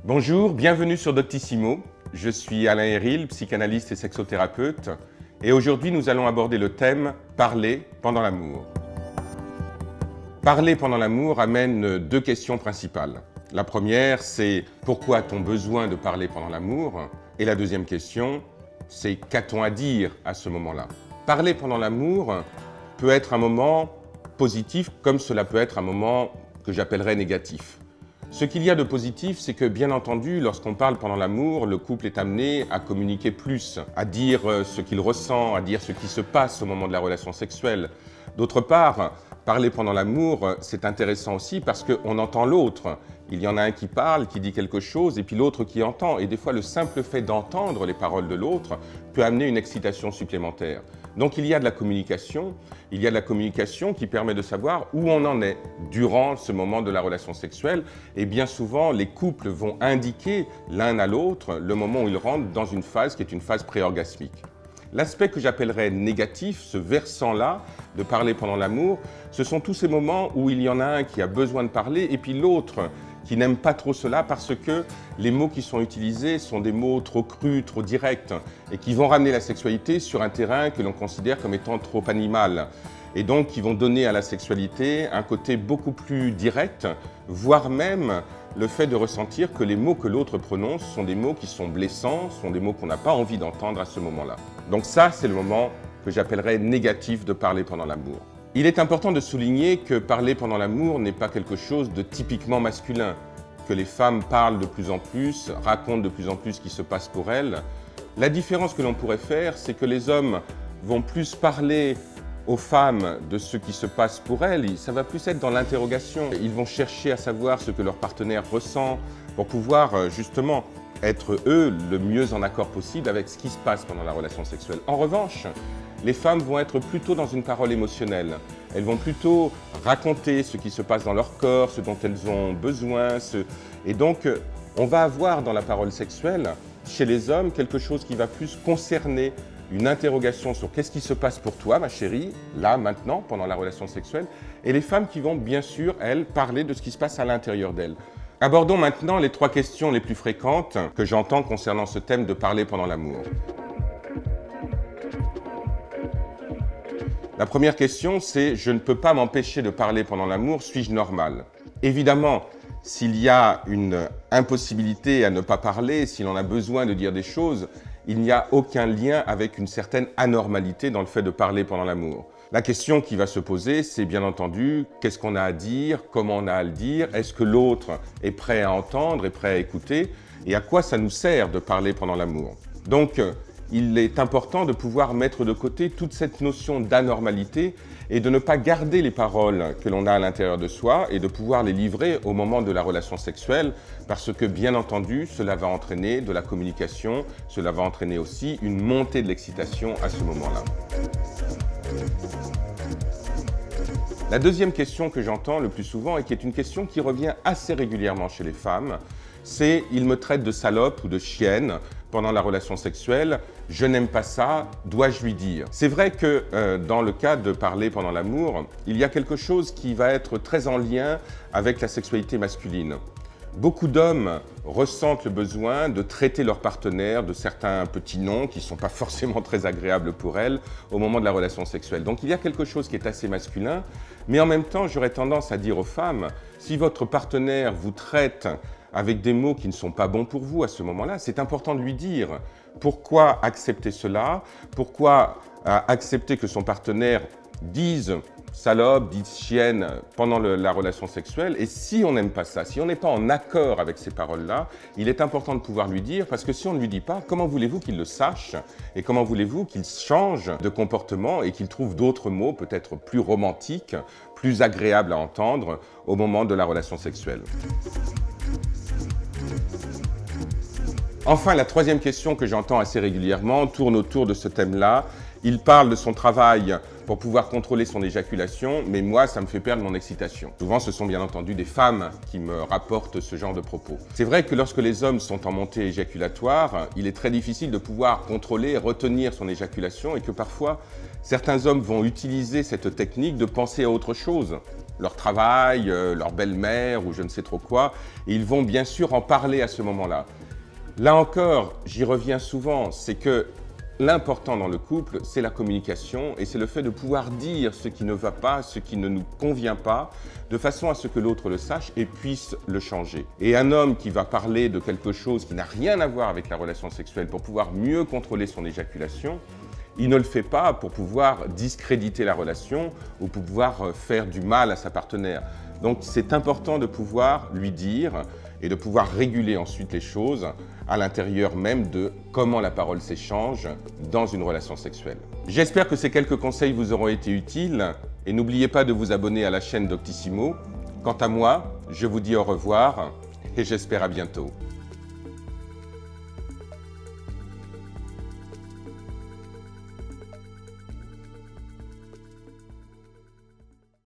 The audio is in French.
Bonjour, bienvenue sur Doctissimo. Je suis Alain Héril, psychanalyste et sexothérapeute. Et aujourd'hui, nous allons aborder le thème « Parler pendant l'amour ». Parler pendant l'amour amène deux questions principales. La première, c'est « Pourquoi a-t-on besoin de parler pendant l'amour ?» Et la deuxième question, c'est « Qu'a-t-on à dire à ce moment-là » Parler pendant l'amour peut être un moment positif, comme cela peut être un moment que j'appellerais négatif. Ce qu'il y a de positif, c'est que, bien entendu, lorsqu'on parle pendant l'amour, le couple est amené à communiquer plus, à dire ce qu'il ressent, à dire ce qui se passe au moment de la relation sexuelle. D'autre part, parler pendant l'amour, c'est intéressant aussi parce qu'on entend l'autre. Il y en a un qui parle, qui dit quelque chose, et puis l'autre qui entend. Et des fois, le simple fait d'entendre les paroles de l'autre peut amener une excitation supplémentaire. Donc il y a de la communication qui permet de savoir où on en est durant ce moment de la relation sexuelle. Et bien souvent, les couples vont indiquer l'un à l'autre le moment où ils rentrent dans une phase qui est une phase pré-orgasmique. L'aspect que j'appellerais négatif, ce versant-là de parler pendant l'amour, ce sont tous ces moments où il y en a un qui a besoin de parler et puis l'autre qui n'aime pas trop cela parce que les mots qui sont utilisés sont des mots trop crus, trop directs et qui vont ramener la sexualité sur un terrain que l'on considère comme étant trop animal et donc qui vont donner à la sexualité un côté beaucoup plus direct, voire même le fait de ressentir que les mots que l'autre prononce sont des mots qui sont blessants, sont des mots qu'on n'a pas envie d'entendre à ce moment-là. Donc ça, c'est le moment que j'appellerais négatif de parler pendant l'amour. Il est important de souligner que parler pendant l'amour n'est pas quelque chose de typiquement masculin, que les femmes parlent de plus en plus, racontent de plus en plus ce qui se passe pour elles. La différence que l'on pourrait faire, c'est que les hommes vont plus parler aux femmes de ce qui se passe pour elles, ça va plus être dans l'interrogation. Ils vont chercher à savoir ce que leur partenaire ressent pour pouvoir justement être eux le mieux en accord possible avec ce qui se passe pendant la relation sexuelle. En revanche, les femmes vont être plutôt dans une parole émotionnelle. Elles vont plutôt raconter ce qui se passe dans leur corps, ce dont elles ont besoin. Et donc, on va avoir dans la parole sexuelle, chez les hommes, quelque chose qui va plus concerner une interrogation sur qu'est-ce qui se passe pour toi, ma chérie, là, maintenant, pendant la relation sexuelle, et les femmes qui vont, bien sûr, elles, parler de ce qui se passe à l'intérieur d'elles. Abordons maintenant les trois questions les plus fréquentes que j'entends concernant ce thème de parler pendant l'amour. La première question, c'est « Je ne peux pas m'empêcher de parler pendant l'amour, suis-je normal ?» Évidemment, s'il y a une impossibilité à ne pas parler, si l'on a besoin de dire des choses, il n'y a aucun lien avec une certaine anormalité dans le fait de parler pendant l'amour. La question qui va se poser, c'est bien entendu, qu'est-ce qu'on a à dire, comment on a à le dire, est-ce que l'autre est prêt à entendre, est prêt à écouter, et à quoi ça nous sert de parler pendant l'amour. Donc, il est important de pouvoir mettre de côté toute cette notion d'anormalité et de ne pas garder les paroles que l'on a à l'intérieur de soi et de pouvoir les livrer au moment de la relation sexuelle parce que, bien entendu, cela va entraîner de la communication, cela va entraîner aussi une montée de l'excitation à ce moment-là. La deuxième question que j'entends le plus souvent et qui est une question qui revient assez régulièrement chez les femmes, c'est « il me traite de salope ou de chienne pendant la relation sexuelle, je n'aime pas ça, dois-je lui dire ?» C'est vrai que dans le cas de parler pendant l'amour, il y a quelque chose qui va être très en lien avec la sexualité masculine. Beaucoup d'hommes ressentent le besoin de traiter leur partenaire de certains petits noms qui ne sont pas forcément très agréables pour elles au moment de la relation sexuelle. Donc il y a quelque chose qui est assez masculin, mais en même temps, j'aurais tendance à dire aux femmes, si votre partenaire vous traite avec des mots qui ne sont pas bons pour vous à ce moment-là, c'est important de lui dire pourquoi accepter cela, pourquoi accepter que son partenaire dise salope, dise chienne pendant la relation sexuelle. Et si on n'aime pas ça, si on n'est pas en accord avec ces paroles-là, il est important de pouvoir lui dire, parce que si on ne lui dit pas, comment voulez-vous qu'il le sache et comment voulez-vous qu'il change de comportement et qu'il trouve d'autres mots peut-être plus romantiques, plus agréables à entendre au moment de la relation sexuelle. Enfin, la troisième question que j'entends assez régulièrement tourne autour de ce thème-là. Il parle de son travail pour pouvoir contrôler son éjaculation, mais moi, ça me fait perdre mon excitation. Souvent, ce sont bien entendu des femmes qui me rapportent ce genre de propos. C'est vrai que lorsque les hommes sont en montée éjaculatoire, il est très difficile de pouvoir contrôler et retenir son éjaculation et que parfois, certains hommes vont utiliser cette technique de penser à autre chose. leur travail, leur belle-mère ou je ne sais trop quoi, et ils vont bien sûr en parler à ce moment-là. Là encore, j'y reviens souvent, c'est que l'important dans le couple, c'est la communication et c'est le fait de pouvoir dire ce qui ne va pas, ce qui ne nous convient pas, de façon à ce que l'autre le sache et puisse le changer. Et un homme qui va parler de quelque chose qui n'a rien à voir avec la relation sexuelle pour pouvoir mieux contrôler son éjaculation, il ne le fait pas pour pouvoir discréditer la relation ou pour pouvoir faire du mal à sa partenaire. Donc c'est important de pouvoir lui dire et de pouvoir réguler ensuite les choses à l'intérieur même de comment la parole s'échange dans une relation sexuelle. J'espère que ces quelques conseils vous auront été utiles et n'oubliez pas de vous abonner à la chaîne Doctissimo. Quant à moi, je vous dis au revoir et j'espère à bientôt.